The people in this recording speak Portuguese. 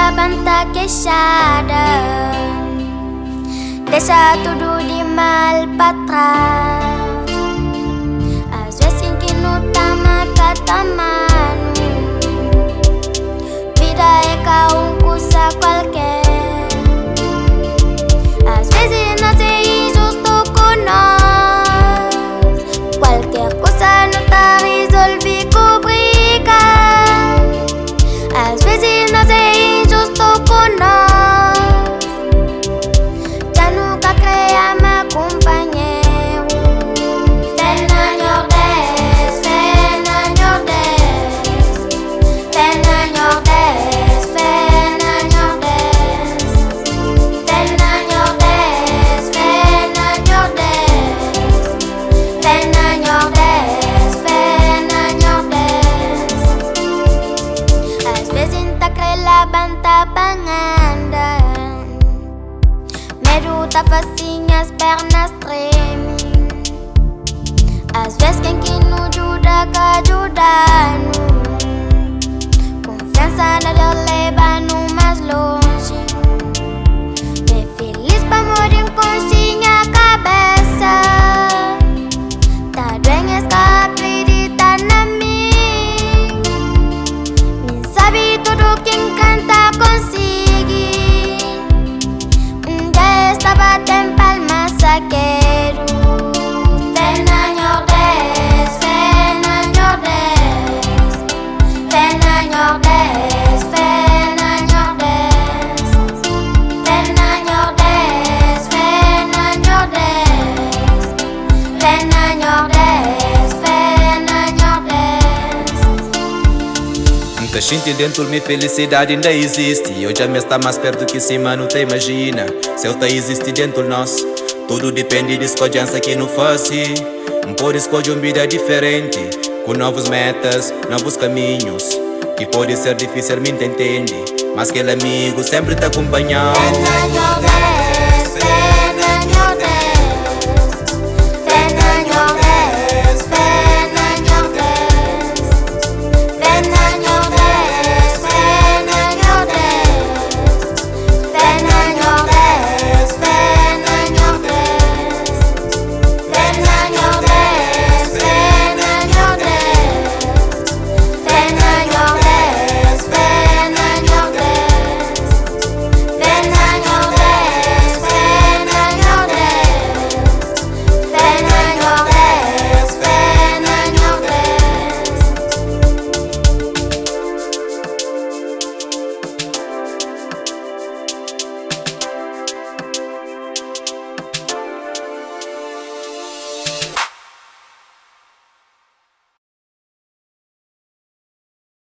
levanta queixada, deixa tudo de mal pra trás. Às vezes em que não tá macata mano, vida é cá coisa qualquer. Às vezes nós é injusto com nós, qualquer coisa não tá resolve com briga. Às vezes nós é injusto com nós, já nunca creia meu companheiro. Fé na Nordeste, fé na Nordeste, fé na Nordeste, fé na Nordeste, fé na Nordeste, fé na Nordeste, fé na Nordeste, fé na Nordeste. Às vezes tá crela banta banganda, medo tá facinho, as pernas tremem. Às vezes quem que não ajuda, que ajuda no confiança na Deus leva-no mais longe. Me feliz pra morir com minha cabeça, tá doendo essa acredita na mim. Nem sabe tudo quem canta consegue. Estava em palmas saqueiro. Fé na Nordeste, fé na Nordeste, fé na Nordeste, fé na Nordeste, fé na Nordeste, fé na Nordeste, fé na Nordeste, fé na Nordeste. Muita gente dentro de mim, felicidade ainda existe. Eu já me está mais perto que cima, não te imagina. Se eu tá existe dentro de nós, tudo depende de escolhança que não fosse. Por escolher uma vida diferente, com novos metas, novos caminhos. Que pode ser difícil, me entende, mas aquele amigo sempre te acompanhou.